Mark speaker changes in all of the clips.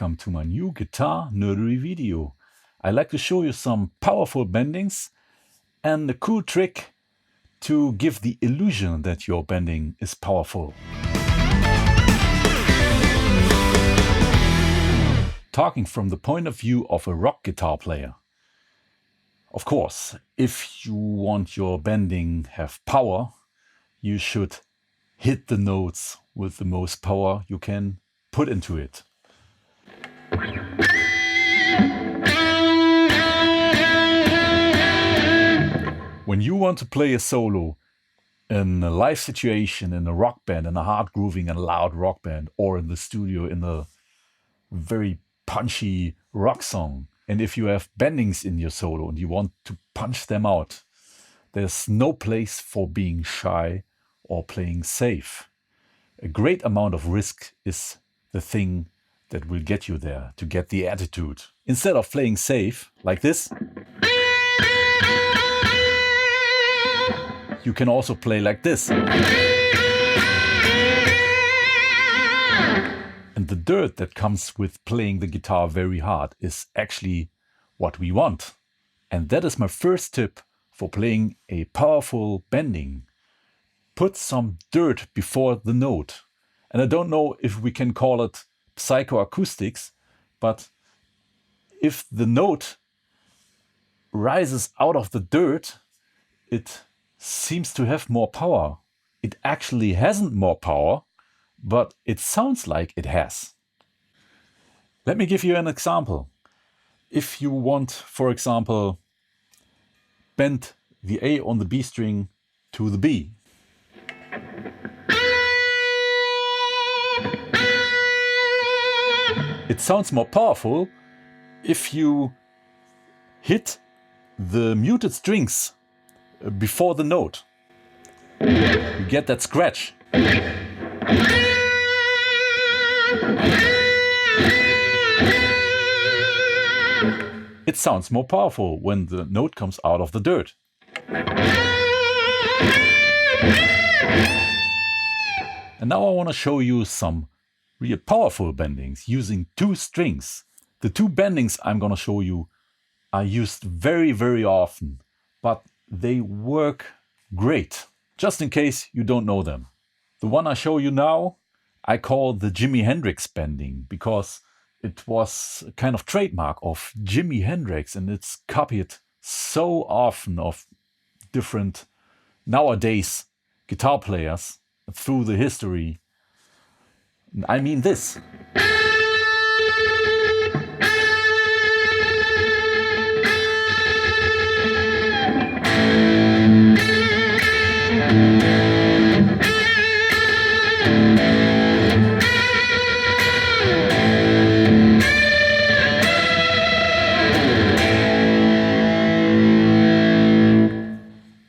Speaker 1: welcome to my new Guitar Nerdery video. I'd like to show you some powerful bendings and a cool trick to give the illusion that your bending is powerful. Talking from the point of view of a rock guitar player. Of course, if you want your bending have power, you should hit the notes with the most power you can put into it. When you want to play a solo in a live situation, in a rock band, in a hard grooving and loud rock band, or in the studio in a very punchy rock song, and if you have bendings in your solo and you want to punch them out, there's no place for being shy or playing safe. A great amount of risk is the thing that will get you there, to get the attitude. Instead of playing safe, like this, you can also play like this. And the dirt that comes with playing the guitar very hard is actually what we want. And that is my first tip for playing a powerful bending. Put some dirt before the note. And I don't know if we can call it psychoacoustics, but if the note rises out of the dirt, it seems to have more power. It actually hasn't more power, but it sounds like it has. Let me give you an example. If you want, for example, bend the A on the B string to the B. It sounds more powerful if you hit the muted strings before the note. You get that scratch. It sounds more powerful when the note comes out of the dirt. And now I want to show you some real powerful bendings using two strings. The two bendings I'm going to show you are used very, very often, but they work great, just in case you don't know them. The one I show you now, I call the Jimi Hendrix bending, because it was a kind of trademark of Jimi Hendrix, and it's copied so often of different nowadays guitar players through the history. I mean this.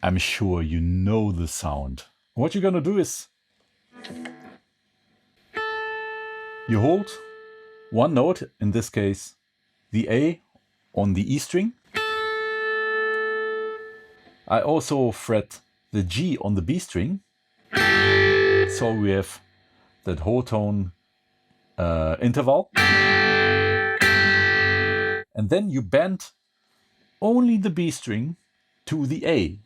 Speaker 1: I'm sure you know the sound. What you're gonna do is you hold one note, in this case the A on the E string. I also fret the G on the B string. So we have that whole tone interval. And then you bend only the B string to the A.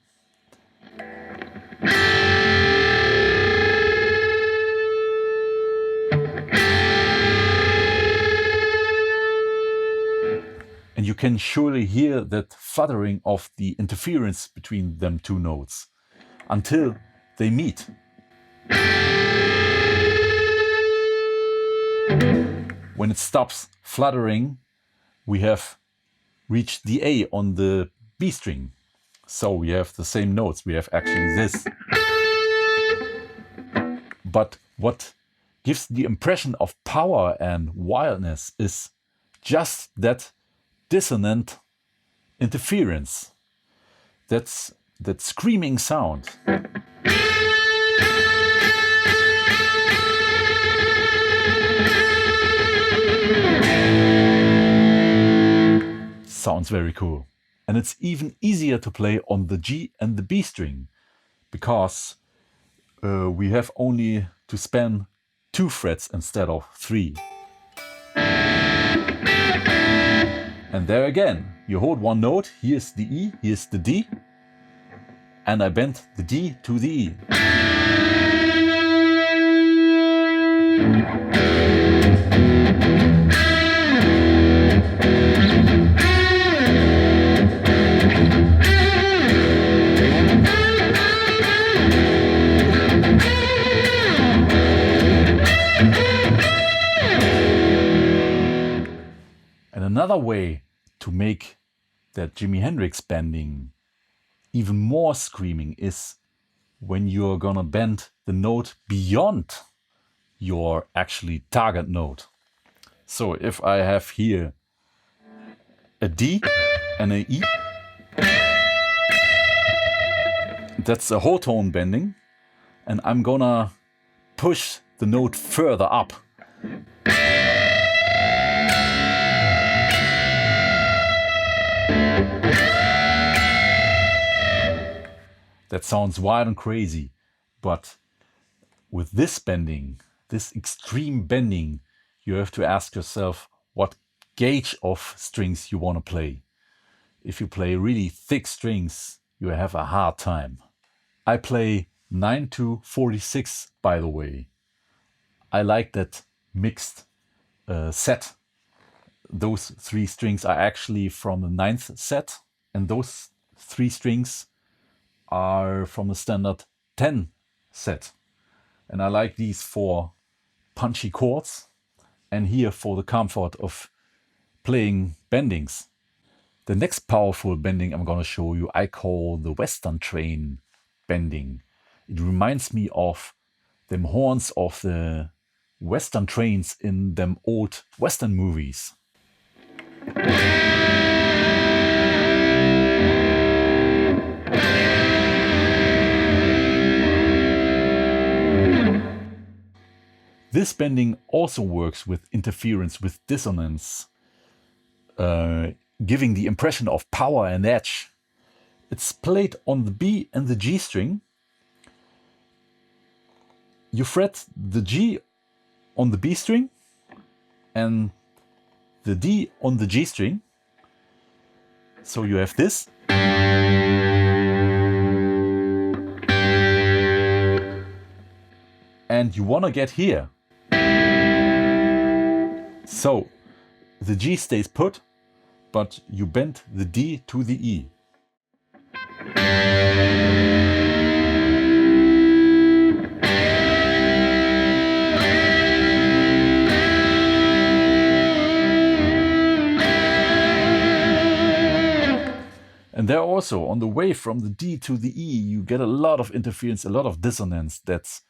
Speaker 1: And you can surely hear that fluttering of the interference between them two notes until they meet. When it stops fluttering, we have reached the A on the B string. So we have the same notes. We have actually this. But what gives the impression of power and wildness is just that dissonant interference. That's that screaming sound. Sounds very cool. And it's even easier to play on the G and the B string, because we have only to span 2 frets instead of 3. And there again, you hold one note, here's the E, here's the D, and I bend the D to the E. And another way to make that Jimi Hendrix bending even more screaming is when you're gonna bend the note beyond your actually target note. So if I have here a D and an E, that's a whole tone bending, and I'm gonna push the note further up. That sounds wild and crazy, but with this bending, this extreme bending, you have to ask yourself what gauge of strings you want to play. If you play really thick strings, you have a hard time. I play 9 to 46, by the way. I like that mixed set. Those 3 strings are actually from the 9th set, and those 3 strings are from the standard 10 set. And I like these for punchy chords and here for the comfort of playing bendings. The next powerful bending I'm going to show you I call the Western train bending. It reminds me of them horns of the Western trains in them old Western movies. This bending also works with interference, with dissonance, giving the impression of power and edge. It's played on the B and the G string. You fret the G on the B string and the D on the G string. So you have this. And you want to get here. So the G stays put, but you bend the D to the E. And there also, on the way from the D to the E, you get a lot of interference, a lot of dissonance that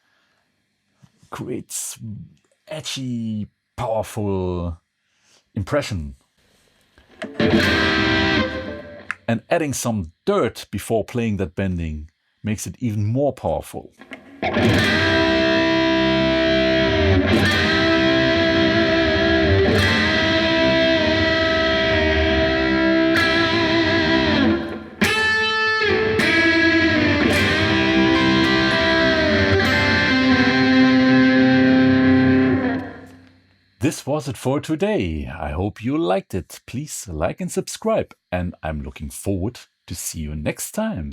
Speaker 1: creates edgy, powerful impression. And adding some dirt before playing that bending makes it even more powerful. This was it for today. I hope you liked it. Please like and subscribe, and I'm looking forward to see you next time.